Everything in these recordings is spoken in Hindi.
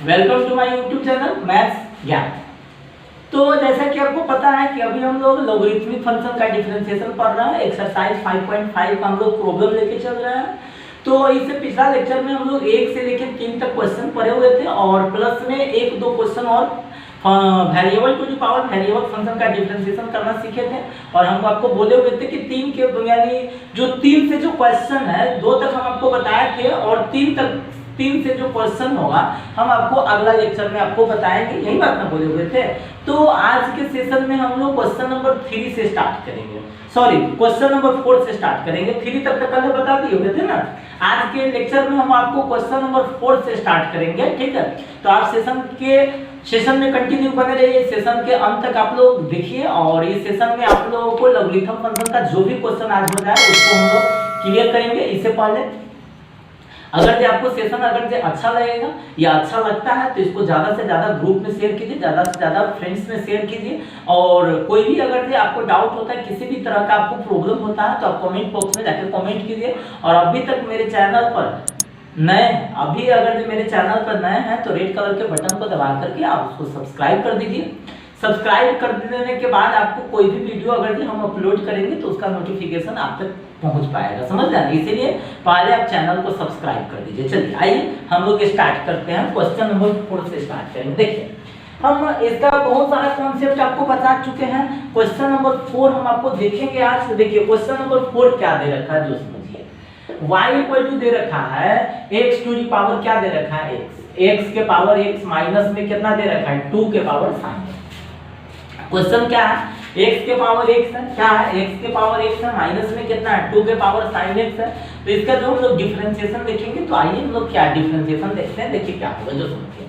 Welcome to my YouTube channel Maths Gyan. तो जैसा कि आपको पता है कि अभी हम लोग लॉगरिथमिक फंक्शन का डिफरेंशिएशन पढ़ रहे हैं। एक्सरसाइज 5.5 का हम लोग प्रॉब्लम लेके चल रहे हैं। तो इससे पिछला लेक्चर में हम लोग 1 से लेकर 3 तक क्वेश्चन पढ़े हुए थे और प्लस में 1-2 क्वेश्चन और variable to the power variable function का डिफरेंशिएशन करना सीखे थे। और हम आपको बोले हुए थे कि 3 के यानी जो 3 से जो क्वेश्चन है 2 तक हम आपको बताए थे और 3 से जो क्वेश्चन होगा हम आपको अगला लेक्चर में आपको बताएंगे। यही बात ना बोले हुए थे। तो आज के सेशन में हम लोग क्वेश्चन नंबर 3 से स्टार्ट करेंगे, सॉरी क्वेश्चन नंबर 4 से स्टार्ट करेंगे। 3 तक तो कल बता दिए हुए थे ना। आज के लेक्चर में हम आपको क्वेश्चन नंबर 4 से स्टार्ट करेंगे, ठीक है। तो आप सेशन में कंटिन्यू बने रहिए। सेशन के अंत तक आप लोग देखिए और इस सेशन में आप लोगों को लॉगरिथम फंक्शन का जो भी क्वेश्चन आज हो जाए उसको हम लोग क्लियर करेंगे। इससे पहले अगर जो आपको सेशन अच्छा लगेगा या अच्छा लगता है तो इसको ज़्यादा से ज़्यादा ग्रुप में शेयर कीजिए, ज़्यादा से ज़्यादा फ्रेंड्स में शेयर कीजिए। और कोई भी अगर जो आपको डाउट होता है, किसी भी तरह का आपको प्रॉब्लम होता है तो आप कमेंट बॉक्स में जाकर कमेंट कीजिए। और अभी तक मेरे चैनल पर मेरे चैनल पर नए हैं तो रेड कलर के बटन को दबा करके आप उसको सब्सक्राइब कर दीजिए। सब्सक्राइब कर देने के बाद आपको कोई भी वीडियो अगर हम अपलोड करेंगे तो उसका नोटिफिकेशन आप तक पहुंच पाएगा, समझ जाए। इसीलिए पहले आप चैनल को सब्सक्राइब कर दीजिए। चलिए आइए हम लोग स्टार्ट करते हैं। क्वेश्चन नंबर 4 से स्टार्ट करेंगे। देखिए हम इसका बहुत सारा कॉन्सेप्ट आपको बता चुके हैं। क्वेश्चन नंबर 4 हम आपको देखेंगे आज। देखिए क्वेश्चन नंबर 4 क्या दे रखा है जो समझिए। y इक्वल टू दे रखा है x टू दी पावर क्या दे रखा है x के पावर x माइनस में कितना दे रखा है 2 के पावर sin। क्वेश्चन क्या है x के पावर x है, क्या है x के पावर x है, माइनस में कितना है 2 के पावर sin x है। तो इसका जो हम लोग डिफरेंशिएशन देखेंगे तो आइए हम लोग क्या डिफरेंशिएशन देखते हैं। देखिए क्या होगा जो समझिए।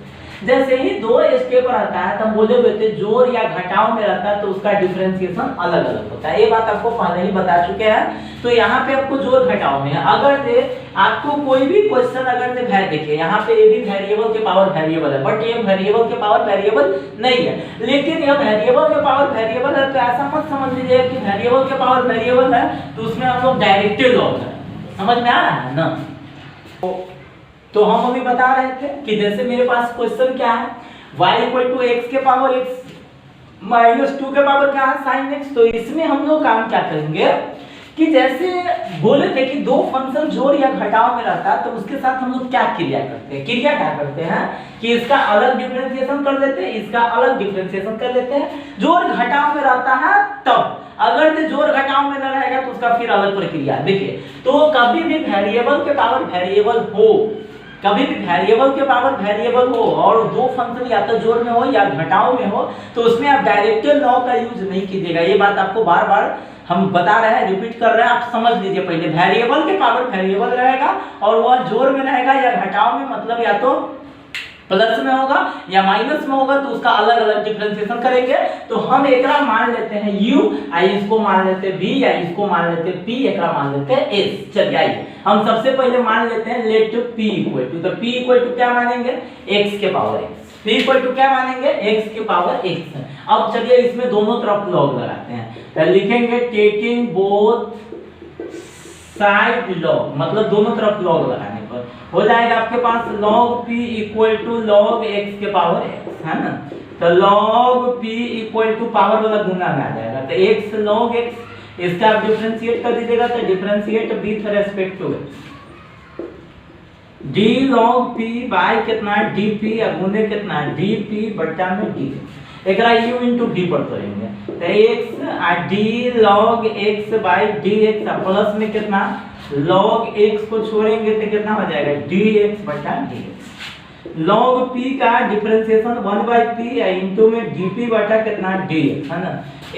जैसे ही 2 स्टेप रहता है तो हम बोले हुए थे जोड़ या घटाव में रहता है तो उसका डिफरेंशिएशन अलग अलग होता है। ये बात आपको पहले ही बता चुके हैं। तो यहाँ पे आपको जोड़ घटाव में है। अगर से आपको कोई भी क्वेश्चन अगर से है, देखिए यहाँ पे ये भी वेरिएबल के पावर वेरिएबल है बट ये वेरिएबल के पावर वेरिएबल नहीं है। लेकिन ये वेरिएबल के पावर वेरिएबल है तो ऐसा मत समझ लीजिए कि वेरिएबल के पावर वेरिएबल है तो उसमें हम लोग डायरेक्टेड लॉग है। समझ में आ रहा है ना। तो हम अभी बता रहे थे कि जैसे मेरे पास क्वेश्चन क्या है y इक्वल टू x के पावर x माइनस 2 के पावर क्या है sin x। तो इसमें हम लोग काम क्या करेंगे कि जैसे बोले थे कि 2 फंक्शन जोड़ या घटाव में रहता है तो उसके साथ हम लोग क्या क्रिया करते हैं कि इसका अलग डिफरेंशिएशन कर लेते हैं, इसका अलग डिफरेंशिएशन कर लेते हैं। जोड़ घटाव में रहता है तब, अगर तो जोड़ घटाव में न रहेगा तो उसका फिर अलग प्रक्रिया। देखिए तो कभी भी वेरिएबल के पावर वेरिएबल हो, कभी भी वेरिएबल के पावर वेरिएबल हो और 2 फंक्शन या तो जोड़ में हो या घटाव में हो तो उसमें आप डायरेक्टेड लॉ का यूज नहीं कीजिएगा। ये बात आपको बार बार हम बता रहे हैं, रिपीट कर रहे हैं, आप समझ लीजिए। पहले वेरिएबल के पावर वेरिएबल रहेगा और वह जोड़ में रहेगा या घटाव में, मतलब या तो प्लस में होगा या माइनस में होगा तो उसका अलग अलग डिफरेंशिएशन करेंगे। तो हम एकरा मान लेते हैं u, इसको मान लेते हैं v या इसको मान लेते हैं p, एकरा मान लेते हैं s। चलिए आइए हम सबसे पहले मान लेते हैं लेट p इक्वल टू, तो p इक्वल टू क्या मानेंगे x के power x, p equal to क्या मानेंगे x के पावर x। अब चलिए इसमें दोनों तरफ लॉग लगाते हैं तो लिखेंगे टेकिंग बोथ साइड लॉग, मतलब दोनों तरफ लॉग लगाने पर हो जाएगा आपके पास log p equal to log x के पावर x, है ना। तो log p equal to power वाला गुना में आ जाएगा तो x log x, इसका आप डिफरेंशिएट कर दीजिएगा तो differentiate with respect to x, d log p by कितना dp गुने कितना dp बटा में dx। एकरा u into v पर करेंगे तो x d log x by dx plus में कितना log x को छोड़ेंगे तो कितना हो जाएगा dx बटा dx। log p का डिफरेंशिएशन 1/p इनटू में dp बटा कितना dx, है ना।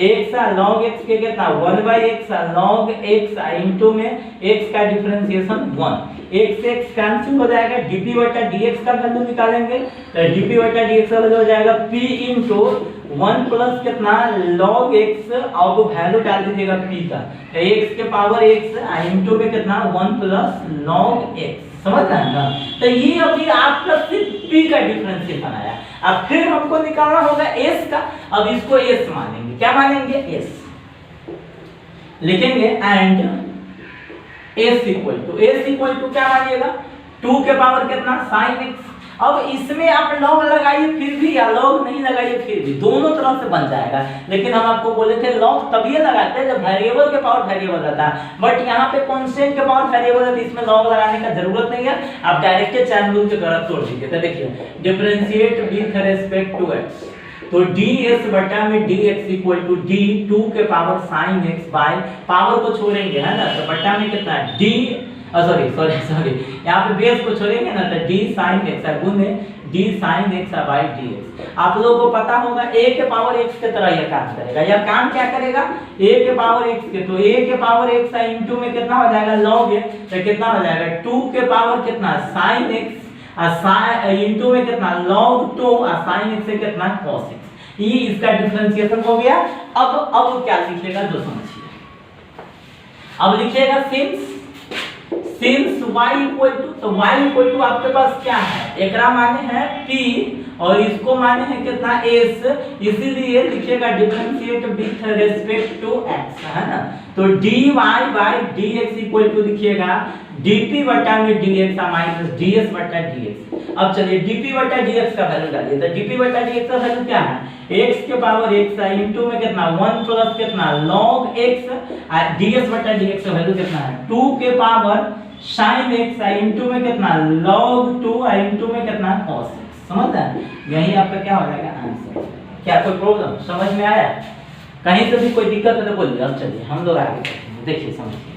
x log x के कितना 1/x log x इनटू में x का डिफरेंशिएशन 1, x से x कैंसिल हो जाएगा, dp बटा dx का वैल्यू निकालेंगे तो dp बटा dx का वैल्यू हो जाएगा p इनटू 1 प्लस कितना log x, अब वैल्यू डाल दीजिएगा p का तो x के पावर x इनटू में कितना 1 प्लस log x। समझ रहे हैं ना। तो ये अभी आपका सिर्फ p का डिफरेंशिएशन आया। अब फिर हमको निकालना होगा s का। अब इसको s मानेंगे, क्या मानेंगे s, लिखेंगे एंड s इक्वल टू क्या मानिएगा 2 के पावर कितना sin x। अब इसमें आप लॉग लगाइए फिर भी या लॉग नहीं लगाइए फिर भी, दोनों तरफ से बन जाएगा। लेकिन हम आपको बोले थे लॉग तभी लगाते हैं जब वेरिएबल के पावर वेरिएबल रहता है, बट यहाँ पे कांस्टेंट के पावर वेरिएबल है तो इसमें लॉग लगाने का जरूरत नहीं है। आप डायरेक्ट चैन रूल के द्वारा तोड़ दीजिए। तो देखिए differentiate with respect to x, तो ds बटा में dx इक्वल टू d 2 के power sin x by power को छोड़ेंगे है ना, तो बटा में कितना है d सॉरी यहाँ पे बेस को छोड़ेंगे ना, तो d sin x गुने d sin x by dx। आप लोगों को पता होगा a के पावर x के तरह यह काम करेगा। यह काम क्या करेगा, a के पावर x के, तो a के पावर x इनटू में कितना हो जाएगा log a, तो कितना हो जाएगा 2 के पावर कितना sin x इनटू में कितना log 2 sin x से कितना cos x। ये इसका डिफरेंशिएशन हो गया। अब क्या लिखेगा जो समझिए, अब लिखिएगा सिंस y इक्वल टू, तो y इक्वल टू आपके पास क्या है, एकरा माने है p और इसको माने है कितना s, इसीलिए लिखिएगा differentiate with respect to x है ना, तो dy by dx equal to लिखिएगा dp बटा में dx माइनस ds बटा dx। अब चलिए dp बटा dx का वैल्यू डालिए, तो dp बटा dx का वैल्यू क्या है, x के पावर x इनटू में कितना 1 प्लस कितना log x, ds बटा dx का वैल्यू कितना है 2 के पावर sin x इनटू में कितना log 2 इनटू में कितना cos x। समझ रहे, यही आपका क्या हो जाएगा आंसर। क्या कोई प्रॉब्लम समझ में आया, कहीं से भी कोई दिक्कत है तो बोलिए। अब चलिए हम लोग आगे बढ़ते हैं, देखिए समझिए।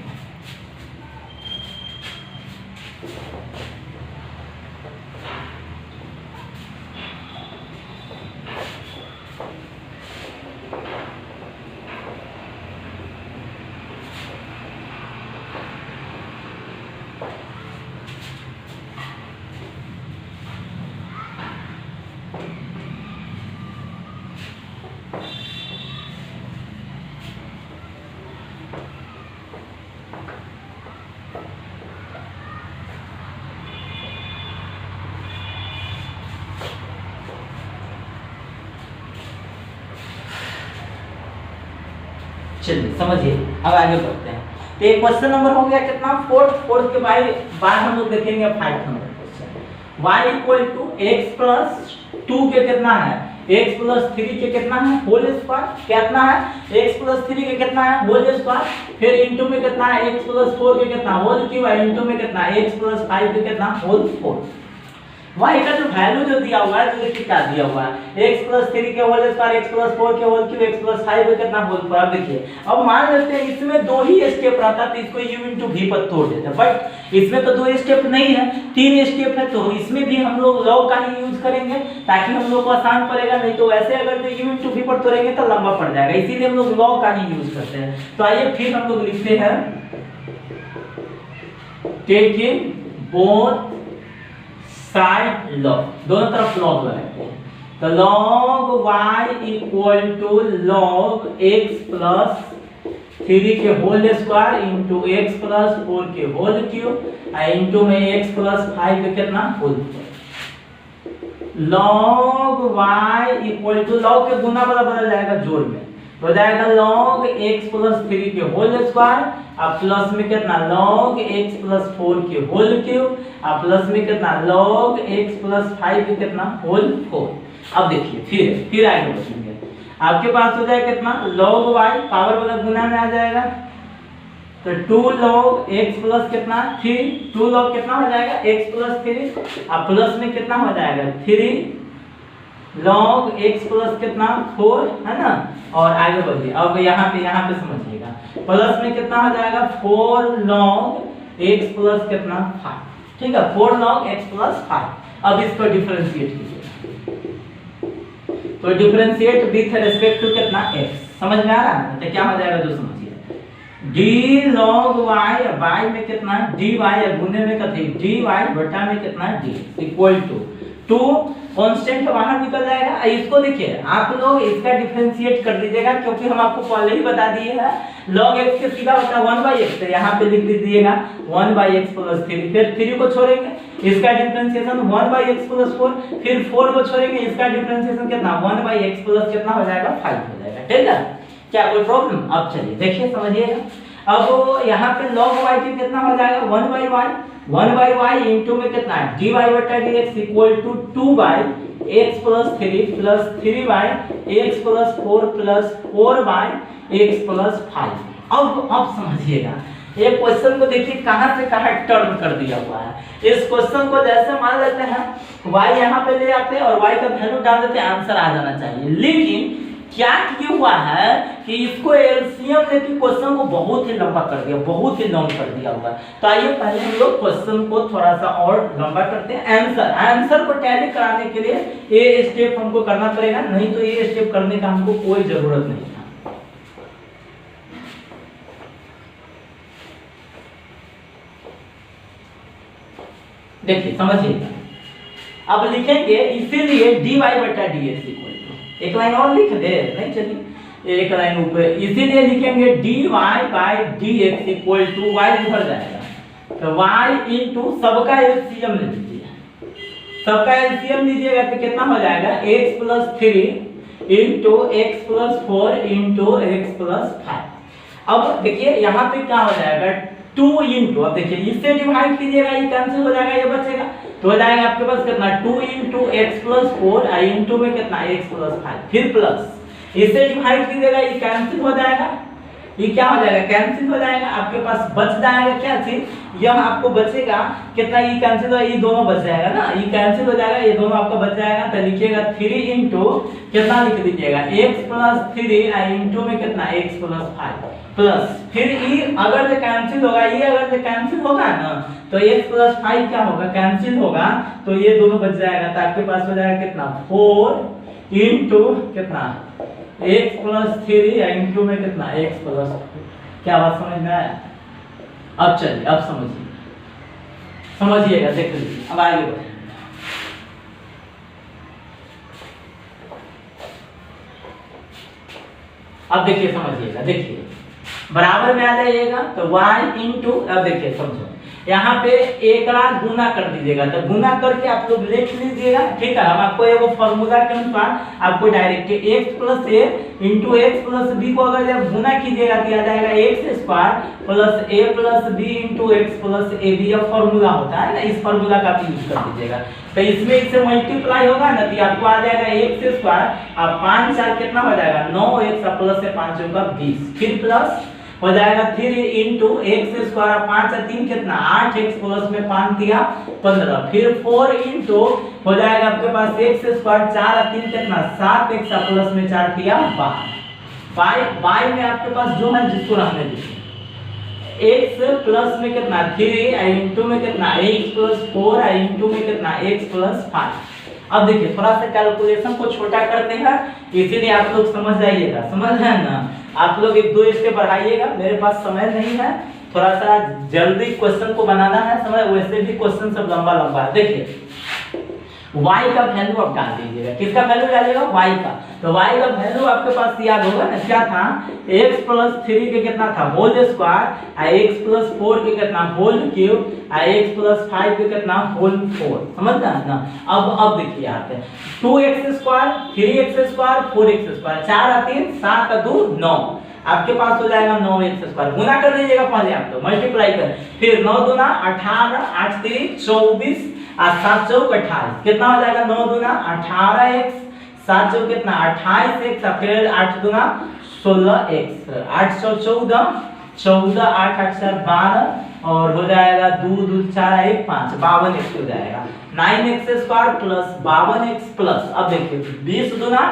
चलिए समझिए, अब आगे बढ़ते हैं। तो एक क्वेश्चन नंबर हो गया कितना, फोर्थ के बाद हम लोग देखेंगे 5 number question. y equal to x plus 2 के कितना है, x प्लस 3 के कितना है होल स्क्वायर, कितना है x प्लस 3 के कितना है होल स्क्वायर, फिर इनटू में कितना है x प्लस 4 के कितना होल क्यूब, इनटू में कितना x प्लस 5 के कितना होल 4। y का जो वैल्यू जो दिया हुआ है, तो देखिए क्या दिया हुआ है x प्लस 3 के होल स्क्वायर, x प्लस 4 के होल क्यूब, x प्लस 5 के कितना होल स्क्वायर। देखिए अब मान लेते हैं इसमें दो ही स्टेप रहता तो इसको u इनटू v पर तोड़ देते, बट इसमें तो दो स्टेप नहीं है, 3 स्टेप है, तो इसमें भी हम लोग लॉग का ही यूज करेंगे ताकि हम लोग को आसान पड़ेगा। नहीं तो वैसे अगर जो u इनटू v पर तोड़ेंगे तो लंबा पड़ जाएगा, इसीलिए हम लोग लॉग का ही यूज करते हैं। तो आइए फिर हम लोग लिखते हैं टेकिंग बोथ साइड लॉग, दोनों तरफ लॉग लगाएंगे, तो log y equal to log x plus 3 के whole square into x plus 4 के होल क्यूब इंटू में x प्लस 5 के कितना whole. log y equal to, log के गुना बदल जाएगा जोड़ में, हो जाएगा log x प्लस 3 के होल स्क्वायर अब प्लस में कितना log x प्लस 4 के होल क्यूब अब प्लस में कितना log x प्लस 5 के कितना होल 4। अब देखिए फिर आगे बढ़ेंगे, आपके पास हो जाएगा कितना log y पावर वाला गुना में आ जाएगा, तो 2 log x प्लस कितना 3, 2 log कितना हो जाएगा x प्लस 3 अब प्लस में कितना हो जाएगा 3 log x प्लस कितना 4 है ना। और आगे बढ़िए, अब यहाँ पे समझिएगा, प्लस में कितना हो जाएगा 4 log x प्लस कितना 5, ठीक है 4 log x प्लस 5। अब इसको डिफरेंशिएट कीजिए, तो डिफरेंशिएट विथ रिस्पेक्ट टू कितना x, समझ में आ रहा है, तो क्या हो जाएगा जो समझिए d log y में कितना dy गुने में कथी dy बटा में कितना dx इक्वल टू 2 कांस्टेंट बाहर निकल जाएगा। इसको देखिए आप लोग इसका डिफरेंशिएट कर दीजिएगा, क्योंकि हम आपको पहले ही बता दिए हैं log x के सीधा होता है 1/x, तो यहाँ पे लिख दीजिएगा 1/x प्लस 3, फिर 3 को छोड़ेंगे इसका डिफरेंशिएशन 1/x प्लस 4, फिर 4 को छोड़ेंगे इसका डिफरेंशिएशन कितना 1/x प्लस कितना हो जाएगा 5 हो जाएगा, ठीक है। क्या कोई प्रॉब्लम। अब चलिए देखिए समझिएगा, अब यहाँ पे log y की कितना हो जाएगा 1/y इंटू में कितना है dy बटा dx equal to 2/x plus 3 plus 3/x plus 4 plus 4/x plus 5। अब समझिएगा ये क्वेश्चन को देखिए कहां से कहां टर्न कर दिया हुआ है। इस क्वेश्चन को जैसे मान लेते हैं y यहाँ पे ले आते हैं और y का वैल्यू डाल देते हैं, आंसर आ जाना चाहिए। लेकिन क्या किया हुआ है कि इसको एलसीएम लेके क्वेश्चन को बहुत ही लंबा कर दिया, बहुत ही लॉन्ग कर दिया हुआ है। तो आइए पहले हम लोग क्वेश्चन को थोड़ा सा और लंबा करते हैं। आंसर को टैली कराने के लिए ये स्टेप हमको करना पड़ेगा, नहीं तो ये स्टेप करने का हमको कोई जरूरत नहीं है। देखिए समझिएगा, अब लिखेंगे इसीलिए dy बटा dx इक्वल टू, एक लाइन और लिख दे, नहीं चलिए एक लाइन ऊपर, इसीलिए लिखेंगे dy by dx equal to y इधर जाएगा तो y इनटू सबका एलसीएम ले लीजिए, सबका एलसीएम लीजिएगा तो कितना हो जाएगा x plus 3 into x plus 4 into x plus 5। अब देखिए यहाँ पे क्या हो जाएगा 2 इंटू, अब देखिए इससे डिवाइड कीजिएगा, ये कैंसिल हो जाएगा, ये बचेगा तो हो जाएगा आपके पास कितना 2 इंटू एक्स प्लस 4 और इंटू में कितना x प्लस 5, फिर प्लस इससे डिवाइड कीजिएगा, ये कैंसिल हो जाएगा, ये क्या हो जाएगा कैंसिल हो जाएगा, आपके पास बच जाएगा क्या चीज, यह आपको बचेगा कितना, ये कैंसिल हो, ये दोनों बच जाएगा ना, ये कैंसिल हो जाएगा, ये दोनों आपका बच जाएगा तो लिखिएगा 3 इंटू कितना लिख दीजिएगा x प्लस 3 और इंटू में कितना x प्लस 5 प्लस फिर ये अगर से कैंसिल होगा, ये अगर से कैंसिल होगा ना तो x प्लस 5 क्या होगा कैंसिल होगा तो ये दोनों बच जाएगा, तो आपके पास हो जाएगा कितना 4 इंटू कितना x प्लस 3 इंटू में कितना x प्लस 4। क्या बात समझ में आया? अब चलिए अब समझिएगा, देख लीजिए अब आगे बढ़े। अब देखिए समझिएगा, देखिए बराबर में आ जाइएगा तो y इंटू, अब देखिए समझो यहाँ पे एक रात गुना कर दीजिएगा, तो गुना करके आप लोग लिख लीजिएगा, ठीक है। हम आपको एगो फार्मूला के अनुसार आपको direct x plus a into X plus B को अगर जब गुना कीजिएगा तो आ जाएगा X square plus a plus B into X plus A B, यह फार्मूला होता है ना, इस फार्मूला का आप यूज कर दीजिएगा। तो इसमें इससे मल्टीप्लाई होगा ना तो आपको आ जाएगा एक्स स्क्वायर और 5 4 कितना हो जाएगा 9x प्लस से 5 होगा 20, फिर प्लस हो जाएगा 3 इंटू एक्स स्क्वायर 5 और 3 कितना 8x प्लस में 5 दिया 15, फिर 4 इंटू हो जाएगा आपके पास एक्स स्क्वायर 4 और 3 कितना 7x प्लस में 4 दिया 12। y में आपके पास जो है जिसको रहने दीजिए, x प्लस में कितना 3 इंटू में कितना x प्लस 4 इंटू में कितना x प्लस 5। अब देखिए थोड़ा सा कैलकुलेशन को छोटा करते हैं, इसीलिए आप लोग समझ जाइएगा, समझ रहे हैं ना, आप लोग एक दो स्टेप बढ़ाइएगा, मेरे पास समय नहीं है, थोड़ा सा जल्दी क्वेश्चन को बनाना है, समय वैसे भी क्वेश्चन सब लंबा लंबा है। देखिए y का वैल्यू आप डाल दीजिएगा, किसका वैल्यू डालिएगा y का, तो y का वैल्यू आपके पास याद होगा ना क्या था x प्लस 3 के कितना था होल स्क्वायर और x प्लस 4 के कितना होल क्यूब और x प्लस 5 के कितना होल 4, समझ रहे हैं ना। अब देखिए यहाँ पे 2x square 3x square 4x square 4 और 3 7 और 2 9, आपके पास हो जाएगा 9x स्क्वायर, गुना कर दीजिएगा पहले आप तो मल्टीप्लाई कर, फिर 9 दूना 18 8 3 24 और 7 चौक 28, कितना हो जाएगा 9 दूना 18x 7 चौक कितना 28x और फिर 8 दूना 16x 8 चौक 14 14 8 8 4 12 और हो जाएगा 2 2 4 1 5 52x हो जाएगा 9x square plus 52x plus, अब देखिए 20 दूना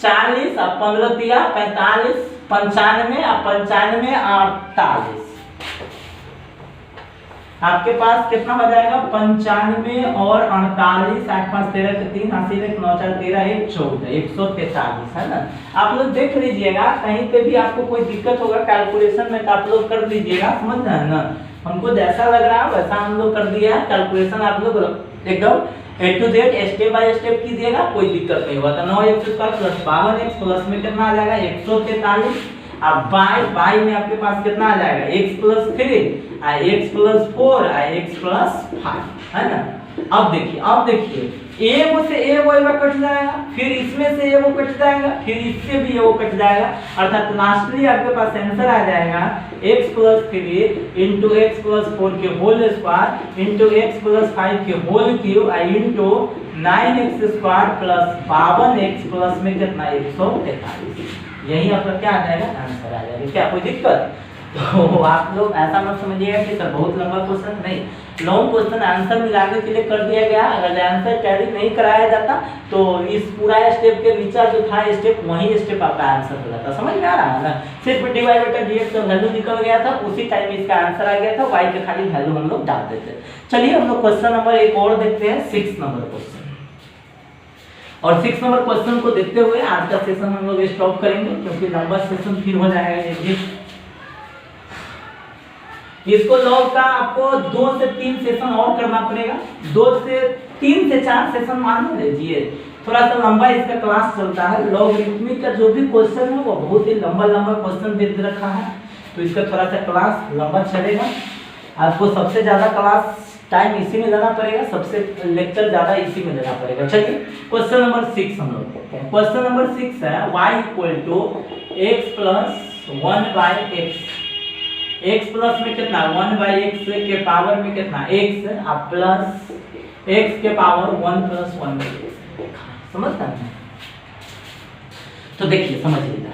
40 और 15 दिया 45 95 और 95 48, आपके पास कितना हो जाएगा 95 और 48 8 5 13 3 80 9 4 13 1 14 143 है ना। आप लोग देख लीजिएगा, कहीं पे भी आपको कोई दिक्कत होगा कैलकुलेशन में तो आप लोग कर लीजिएगा, समझ रहे हैं ना, हमको जैसा लग रहा है वैसा हम लोग कर दिया है कैलकुलेशन, आप लोग एकदम A to Z step by step कीजिएगा, कोई दिक्कत नहीं होगा। तो 9x square plus 52x plus में कितना आ जाएगा 143, अब y में आपके पास कितना आ जाएगा x plus 3 x plus 4 x plus 5 है ना। अब देखिए ए वो से ए वो कट जाएगा, फिर इसमें से ए वो कट जाएगा, फिर इससे भी ये वो कट जाएगा, अर्थात लास्टली आपके पास आंसर आ जाएगा x plus 3 into X plus 4 के whole square into X plus 5 के whole cube into 9x square plus 52x plus में कितना 143। यही आपका क्या आ जाएगा आंसर आ जाएगा। क्या कोई दिक्कत? तो आप लोग ऐसा मत समझिएगा कि सर बहुत लंबा क्वेश्चन, नहीं, लॉन्ग क्वेश्चन आंसर मिलाने के लिए कर दिया गया। अगर आंसर कैरी नहीं कराया जाता तो इस पूरा स्टेप के नीचे जो था स्टेप, वही स्टेप आपका आंसर हो जाता। समझ में आ रहा है ना? सिर्फ dy बटा dx का वैल्यू निकल गया था, उसी टाइम इसका आंसर आ गया था, y के खाली वैल्यू हम लोग डाल देते। चलिए हम लोग क्वेश्चन नंबर एक और देखते हैं, 6 नंबर क्वेश्चन। और 6 नंबर क्वेश्चन को देखते हुए आज का सेशन हम लोग स्टॉप करेंगे, क्योंकि लंबा सेशन फिर हो जाएगा ये। इसको लॉग का आपको 2 से 3 सेशन और करना पड़ेगा, 2 से 3 से 4 सेशन मान लीजिए। थोड़ा सा लंबा इसका क्लास चलता है। लॉगरिथमिक का जो भी क्वेश्चन है वो बहुत ही लंबा क्वेश्चन दे रखा है, तो इसका थोड़ा सा क्लास लंबा चलेगा। आपको सबसे ज्यादा क्लास टाइम इसी में लेना पड़ेगा, सबसे लेक्चर ज्यादा इसी में लेना पड़ेगा। चलिए क्वेश्चन नंबर 6 हम लोग देखते हैं। क्वेश्चन नंबर 6 है y = x + 1/x। x plus में कितना 1/x के पावर में कितना x और प्लस x के पावर 1 + 1/x। समझता है? तो देखिए समझिएगा,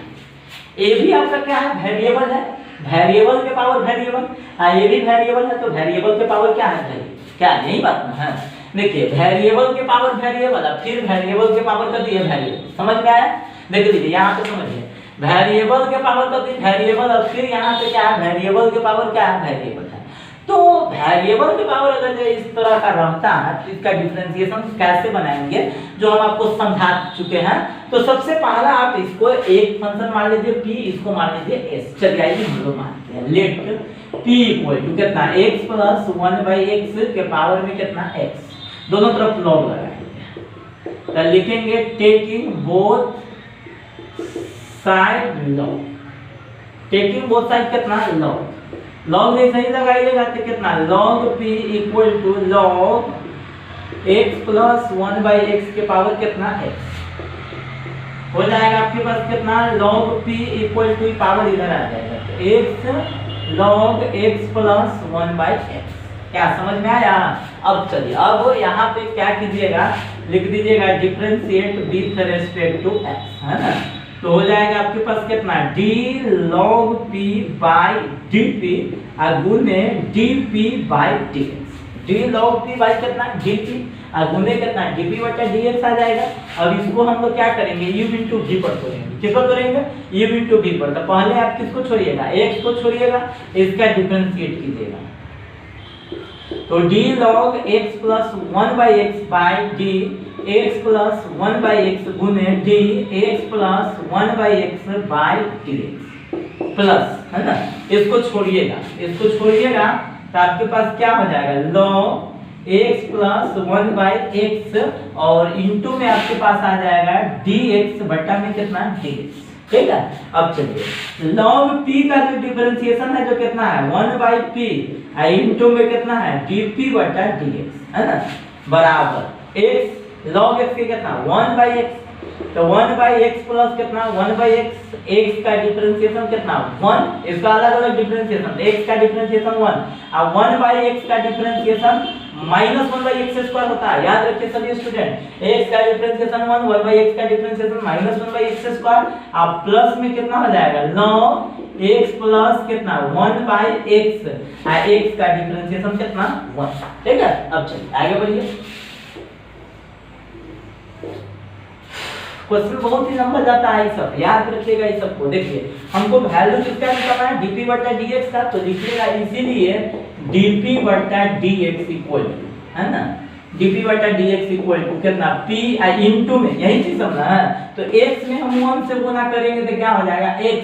ए भी आपका क्या है वेरिएबल है, वेरिएबल के पावर वेरिएबल, ये भी वेरिएबल है, तो वेरिएबल के पावर क्या है भाई? क्या यही बात ना है? देखिए वेरिएबल के पावर वेरिएबल है, फिर वेरिएबल के पावर कर दिए वेरिएबल। समझ में आया? देख लीजिए यहाँ पे समझिए, वेरिएबल के पावर कर दी वेरिएबल, और फिर यहाँ पे क्या है वेरिएबल के पावर क्या है वेरिएबल है। तो वेरिएबल के पावर अगर इस तरह का रहता है तो इसका डिफरेंशिएशन कैसे बनाएंगे, जो हम आपको समझा चुके हैं। तो सबसे पहला आप इसको एक फंक्शन मान लीजिए p, इसको मान लीजिए s। चलिए आइए हम लोग मानते हैं, लेट p = कितना x + 1/x के पावर में कितना x, दोनों तरफ लॉग लगाएंगे। तो लिखेंगे taking both side log, taking both side कितना लॉग, लॉग में सही लगाइएगा तो कितना log p = log x + 1/x के पावर कितना x हो जाएगा आपके पास कितना log p = पावर इधर आ जाएगा तो x log x + 1/x। क्या समझ में आया? अब चलिए अब यहाँ पे क्या कीजिएगा, लिख दीजिएगा differentiate with respect to x, है ना। तो हो जाएगा आपके पास कितना d log p/dt गुने dp/dx, d log p by कितना dp गुने कितना dp/dx आ जाएगा। अब इसको हम लोग क्या करेंगे u * v पर करेंगे। किस पर करेंगे? u * v पर। तो पहले आप किसको छोड़िएगा, x को छोड़िएगा, इसका डिफरेंशिएट कीजिएगा। तो d log x + 1/x/d x + 1/x गुने d x + 1/x/dx प्लस, है ना। इसको छोड़िएगा, इसको छोड़िएगा तो आपके पास क्या हो जाएगा log x + 1/x और इंटू में आपके पास आ जाएगा dx बटा में कितना dx। ठीक है। अब चलिए log p का जो डिफरेंशिएशन है जो कितना है 1/p इंटू में कितना है dp/dx, है ना, बराबर x log x के कितना 1/x, तो 1/x प्लस कितना 1/x, x का डिफरेंशिएशन कितना 1, इसका अलग अलग डिफरेंशिएशन, x का डिफरेंशिएशन 1 और 1/x का डिफरेंशिएशन -1/x² होता है। याद रखिए सभी स्टूडेंट, x का डिफरेंशिएशन 1, 1/x का डिफरेंशिएशन -1/x² और प्लस में कितना हो जाएगा log x प्लस कितना 1/x और x का डिफरेंशिएशन कितना 1। ठीक है। अब चलिए आगे बढ़िए, क्वेश्चन बहुत ही लंबा जाता है, सब याद रखिएगा इस सबको। देखिए हमको वैल्यू किसका निकालना है dp/dx का, तो लिखिएगा इसीलिए dp/dx इक्वल टू, है ना, dp/dx इक्वल टू कितना p इंटू में, यही चीज समझना है। तो x में हम 1 से गुना करेंगे तो क्या हो जाएगा x,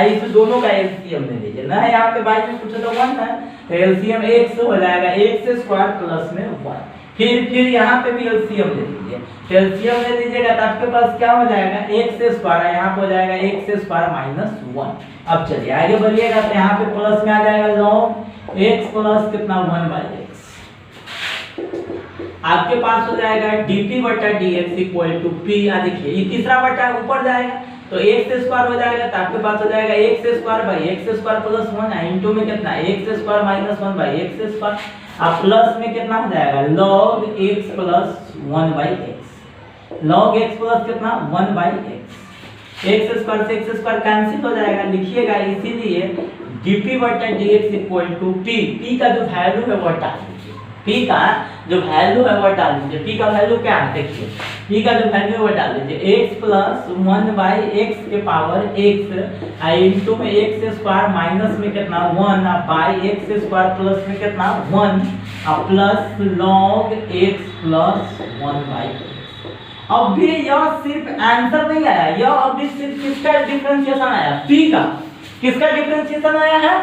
इस दोनों का एलसीएम ले लीजिए ना, यहाँ पे बाई में पूछा तो 1 है तो एलसीएम x हो जाएगा x² प्लस में 1, फिर यहाँ पे भी एलसीएम ले लीजिए, एलसीएम ले लीजिएगा तो आपके पास क्या हो जाएगा x² यहाँ पे हो जाएगा x² - 1। अब चलिए आगे बढ़िएगा तो यहाँ पे प्लस में आ जाएगा log x प्लस कितना 1/x। आपके पास हो जाएगा dp बटा dx इक्वल टू p। देखिए ये तीसरा बटा ऊपर जाएगा तो x स्क्वायर हो जाएगा, तो आपके पास हो जाएगा x square by x square plus 1 into में कितना x square minus 1 by x square, अब प्लस में कितना हो जाएगा log x plus 1/x। log x plus कितना 1/x, x स्क्वायर से x स्क्वायर कैंसिल हो जाएगा, लिखिएगा इसीलिए dp बटा dx equal to p। p का जो वैल्यू है वो डाल दीजिए, p का जो वैल्यू है वो डाल दीजिए। p का वैल्यू क्या है देखिए, p का जो वैल्यू है वो डाल दीजिए x प्लस 1/x के पावर x इनटू में x स्क्वायर माइनस में कितना 1 बाई x स्क्वायर प्लस में कितना 1 plus log x plus 1/x। अब भी यह सिर्फ आंसर नहीं आया, यह अभी सिर्फ किसका डिफरेंशिएशन आया, p का। किसका डिफरेंशिएशन आया है,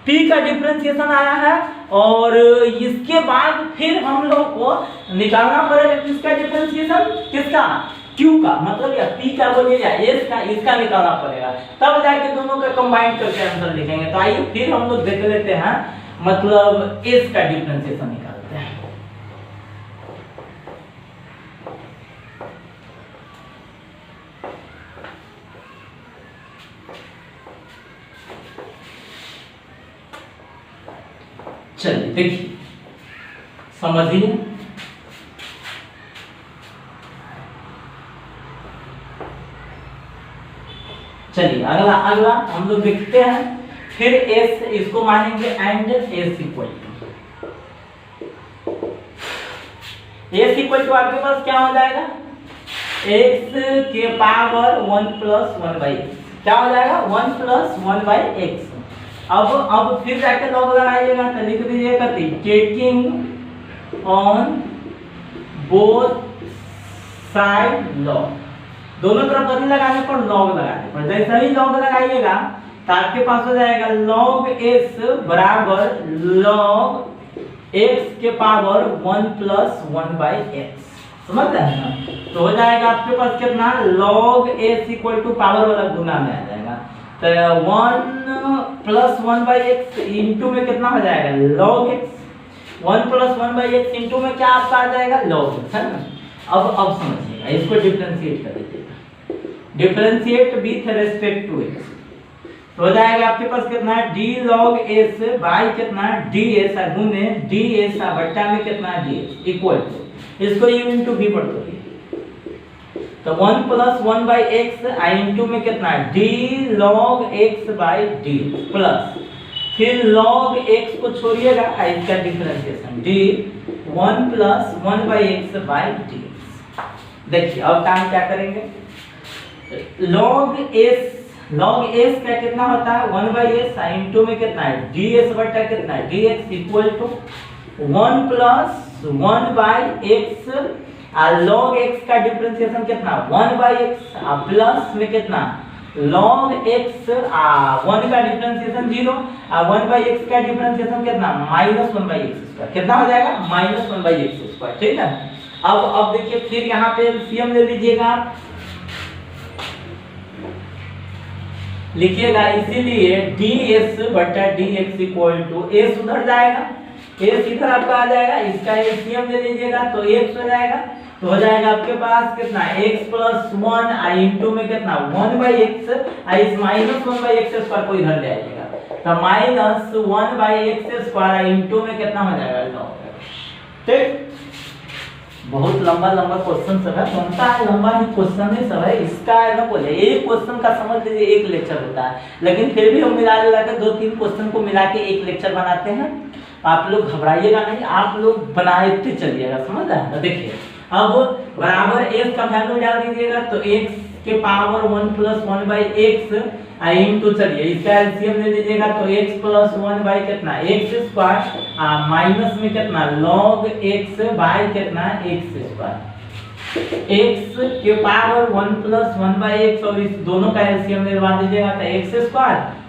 p का डिफरेंशिएशन आया है। और इसके बाद फिर हम लोग को निकालना पड़ेगा किसका डिफरेंशिएशन, किसका q का, मतलब या p का बोलिए या s का, इसका निकालना पड़ेगा, तब जाके दोनों का कंबाइन करके आंसर लिखेंगे। तो आइए फिर हम लोग देख लेते हैं, मतलब s का डिफरेंशिएशन निकालते हैं। चलिए देखिए समझिए, चलिए अगला हम लोग देखते हैं। फिर s इसको मानेंगे एंड s इक्वल टू आपके पास क्या हो जाएगा x के पावर 1 प्लस 1/x, क्या हो जाएगा 1 प्लस 1/x। अब फिर जाके लॉग लगाइएगा, तो लिख दीजिएगा taking on both side log, दोनों तरफ बदली लगाने पर लॉग लगाने पर, जैसे ही लॉग लगाइएगा तो आपके पास हो जाएगा log s बराबर log x के पावर 1 प्लस 1/x। समझ रहे हैं ना, तो हो जाएगा आपके पास कितना log s equal to power वाला गुना में आ जाएगा, तो 1 प्लस 1/x इंटू में कितना हो जाएगा log x। 1 plus 1/x into में क्या आपका आ जाएगा log x, है ना। अब समझिएगा, इसको डिफरेंशिएट कर दीजिएगा, differentiate with respect to x, तो हो जाएगा आपके पास कितना d log s बाई कितना ds गुने ds बट्टा में कितना ds इक्वल टू, इसको u इंटू v पढ़ दो, तो 1 प्लस 1/x इंटू में कितना d log x by d plus फिर log x को छोड़िएगा, इसका differentiation d 1 plus 1/x by d। देखिए अब काम क्या करेंगे, log s का कितना होता है 1/s इंटू में कितना है ds बटा कितना है dx equal to 1 plus 1/x log x का डिफरेंशिएशन कितना 1/x प्लस में कितना log x 1 का डिफरेंशिएशन 0 1/x का डिफरेंशिएशन कितना -1/x², कितना हो जाएगा -1/x², ठीक है। अब देखिए फिर यहाँ पे एलसीएम ले लीजिएगा आप, लिखिएगा इसीलिए ds बटा dx इक्वल टू s उधर जाएगा, s इधर आपका आ जाएगा, इसका एलसीएम ले लीजिएगा तो x हो जाएगा, तो हो जाएगा आपके पास कितना x प्लस 1 इंटू में कितना 1/x इस -1/x² को इधर ले आइएगा, तो -1/x² इंटू में कितना हो जाएगा log। ठीक, बहुत लंबा क्वेश्चन सब है, बनता है लंबा ही क्वेश्चन ही सब है, इसका है ना बोले एक क्वेश्चन का समझ लीजिए एक लेक्चर होता है, लेकिन फिर भी हम मिला के 2-3 क्वेश्चन को मिला के एक लेक्चर बनाते हैं। आप लोग घबराइएगा नहीं, आप लोग बनाते चलिएगा, समझ रहे हैं। तो देखिए अब बराबर s का वैल्यू डाल दीजिएगा, तो x के पावर 1 प्लस 1/x इंटू चलिए इसका एलसीएम ले लीजिएगा, तो x प्लस 1 बाई कितना x² माइनस में कितना log x बाई कितना x², x के पावर 1 प्लस 1/x और इस दोनों का एलसीएम निकलवा दीजिएगा, तो x²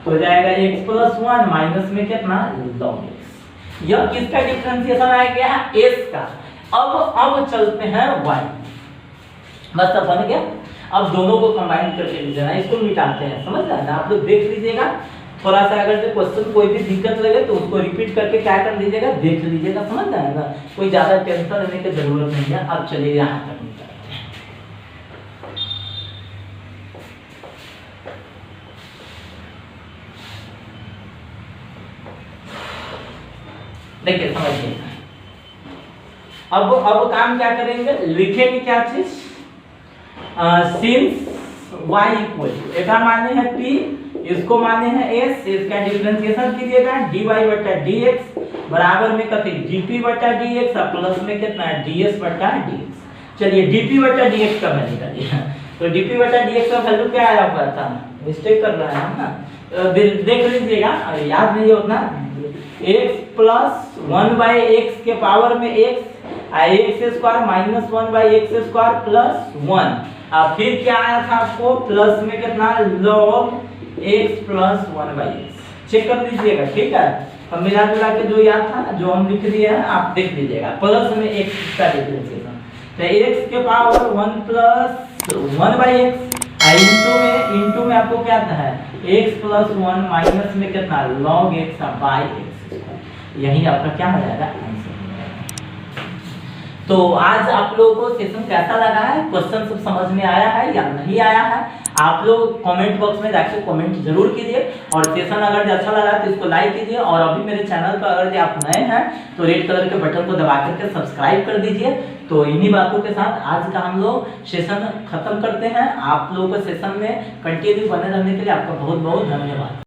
हो जाएगा x प्लस 1 माइनस में कितना log x। यह किसका डिफरेंशिएशन आ गया s का। अब चलते हैं y, बस सब बन गया। अब दोनों को कंबाइन करके लीजिएगा, इसको मिटाते हैं, समझ रहे हैं ना, आप लोग देख लीजिएगा थोड़ा सा अगर से क्वेश्चन कोई भी दिक्कत लगे तो उसको रिपीट करके क्या कर लीजिएगा, देख लीजिएगा, समझ आएगा। कोई ज़्यादा टेंशन लेने की जरूरत नहीं है। अब चलिए यहाँ तक निकलते हैं। देखिए समझिए, अब काम क्या करेंगे, लिखेंगे क्या चीज, सिंस y इक्वल टू, एटा माने है p, इसको माने है s, इसका डिफरेंशिएशन कीजिएगा dy बटा dx बराबर में कथी dp बटा dx और प्लस में कितना है ds बटा dx। चलिए dp बटा dx का वैल्यू निकालिए। तो dp बटा dx का वैल्यू क्या आया हुआ था, मिस्टेक कर रहा है ना, देख लीजिएगा, याद नहीं है उतना, x प्लस 1/x के पावर में x x square minus 1/x² plus 1, और फिर क्या आया था आपको प्लस में कितना log x plus 1/x। Check कर लीजिएगा, ठीक है। अब मिला जुला के जो याद था जो हम लिख दिए हैं आप देख लीजिएगा, प्लस में x का डिफरेंशिएशन, तो x के पावर 1 प्लस 1/x, इनटू में आपको क्या था है x प्लस 1 माइनस में कितना log x/x, यही आपका क्या हो जाएगा आंसर। तो आज आप लोगों को सेशन कैसा लगा है, क्वेश्चन सब समझ में आया है या नहीं आया है, आप लोग कमेंट बॉक्स में जाके कमेंट जरूर कीजिए, और सेशन अगर अच्छा लगा तो इसको लाइक कीजिए, और अभी मेरे चैनल पर अगर आप नए हैं तो रेड कलर के बटन को दबा करके सब्सक्राइब कर दीजिए। तो इन्हीं बातों के साथ आज का हम लोग सेशन खत्म करते हैं। आप लोगों को सेशन में कंटिन्यू बने रहने के लिए आपका बहुत बहुत धन्यवाद।